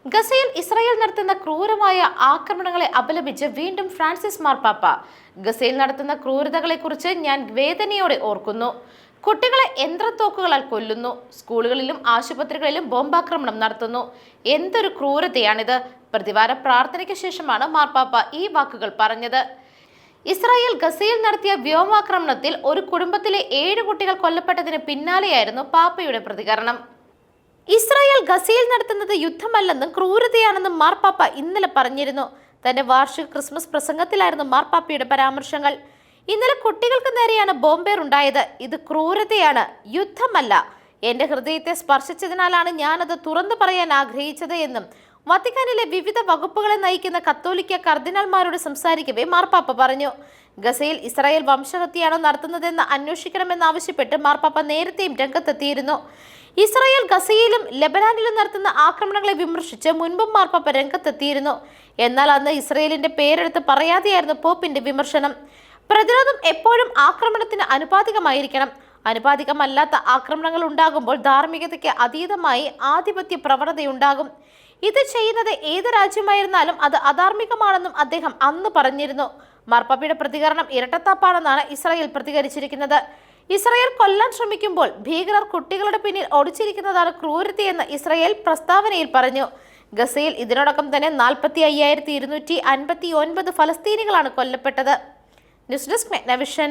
ഗസയിൽ ഇസ്രായേൽ നടത്തുന്ന ക്രൂരമായ ആക്രമണങ്ങളെ അപലപിച്ച് വീണ്ടും ഫ്രാൻസിസ് മാർപ്പാപ്പ. ഗസയിൽ നടത്തുന്ന ക്രൂരതകളെക്കുറിച്ച് ഞാൻ വേദനയോടെ ഓർക്കുന്നു. കുട്ടികളെ യന്ത്രത്തോക്കുകളാൽ കൊല്ലുന്നു. സ്കൂളുകളിലും ആശുപത്രികളിലും ബോംബാക്രമണം നടത്തുന്നു. എന്തൊരു ക്രൂരതയാണിത്. പ്രതിവാര പ്രാർത്ഥനയ്ക്ക് ശേഷമാണ് മാർപ്പാപ്പ ഈ വാക്കുകൾ പറഞ്ഞത്. ഇസ്രായേൽ ഗസയിൽ നടത്തിയ വ്യോമാക്രമണത്തിൽ ഒരു കുടുംബത്തിലെ 7 കുട്ടികൾ കൊല്ലപ്പെട്ടതിന് പിന്നാലെയായിരുന്നു പാപ്പയുടെ പ്രതികരണം. ഇസ്രായേൽ ഗസയിൽ നടത്തുന്നത് യുദ്ധമല്ലെന്നും ക്രൂരതയാണെന്നും മാർപ്പാപ്പ ഇന്നലെ പറഞ്ഞിരുന്നു. തന്റെ വാർഷിക ക്രിസ്മസ് പ്രസംഗത്തിലായിരുന്നു മാർപ്പാപ്പയുടെ പരാമർശങ്ങൾ. ഇന്നലെ കുട്ടികൾക്ക് നേരെയാണ് ബോംബേർ ഉണ്ടായത്. ഇത് ക്രൂരതയാണ്, യുദ്ധമല്ല. എന്റെ ഹൃദയത്തെ സ്പർശിച്ചതിനാലാണ് ഞാനത് തുറന്നു പറയാൻ ആഗ്രഹിച്ചത് എന്നും വത്തിക്കാനിലെ വിവിധ വകുപ്പുകളെ നയിക്കുന്ന കത്തോലിക്ക കർദിനാൾമാരോട് സംസാരിക്കവേ മാർപ്പാപ്പ പറഞ്ഞു. ഗസയിൽ ഇസ്രായേൽ വംശഹത്യയാണോ നടത്തുന്നതെന്ന് അന്വേഷിക്കണമെന്നാവശ്യപ്പെട്ട് മാർപ്പാപ്പ നേരത്തെയും രംഗത്തെത്തിയിരുന്നു. ഇസ്രായേൽ ഗസയിലും ലെബനാനിലും നടത്തുന്ന ആക്രമണങ്ങളെ വിമർശിച്ച് മുൻപും മാർപ്പാപ്പ രംഗത്തെത്തിയിരുന്നു. എന്നാൽ അന്ന് ഇസ്രായേലിന്റെ പേരെടുത്ത് പറയാതെയായിരുന്നു പോപ്പിന്റെ വിമർശനം. പ്രതിരോധം എപ്പോഴും ആക്രമണത്തിന് അനുപാതികമായിരിക്കണം. അനുപാതികമല്ലാത്ത ആക്രമണങ്ങൾ ഉണ്ടാകുമ്പോൾ ധാർമ്മികതയ്ക്ക് അതീതമായി ആധിപത്യ പ്രവണതയുണ്ടാകും. ഇത് ചെയ്യുന്നത് ഏത് രാജ്യമായിരുന്നാലും അത് അധാർമികമാണെന്നും അദ്ദേഹം അന്ന് പറഞ്ഞിരുന്നു. മാർപ്പാപ്പയുടെ പ്രതികരണം ഇരട്ടത്താപ്പാണെന്നാണ് ഇസ്രായേൽ പ്രതികരിച്ചിരിക്കുന്നത്. ഇസ്രായേൽ കൊല്ലാൻ ശ്രമിക്കുമ്പോൾ ഭീകരർ കുട്ടികളുടെ പിന്നിൽ ഒളിച്ചിരിക്കുന്നതാണ് ക്രൂരതയെന്ന് ഇസ്രായേൽ പ്രസ്താവനയിൽ പറഞ്ഞു. ഗസയിൽ ഇതിനോടകം തന്നെ 45,259 ഫലസ്തീനികളാണ് കൊല്ലപ്പെട്ടത്. News desk മെഗ്നവിഷൻ.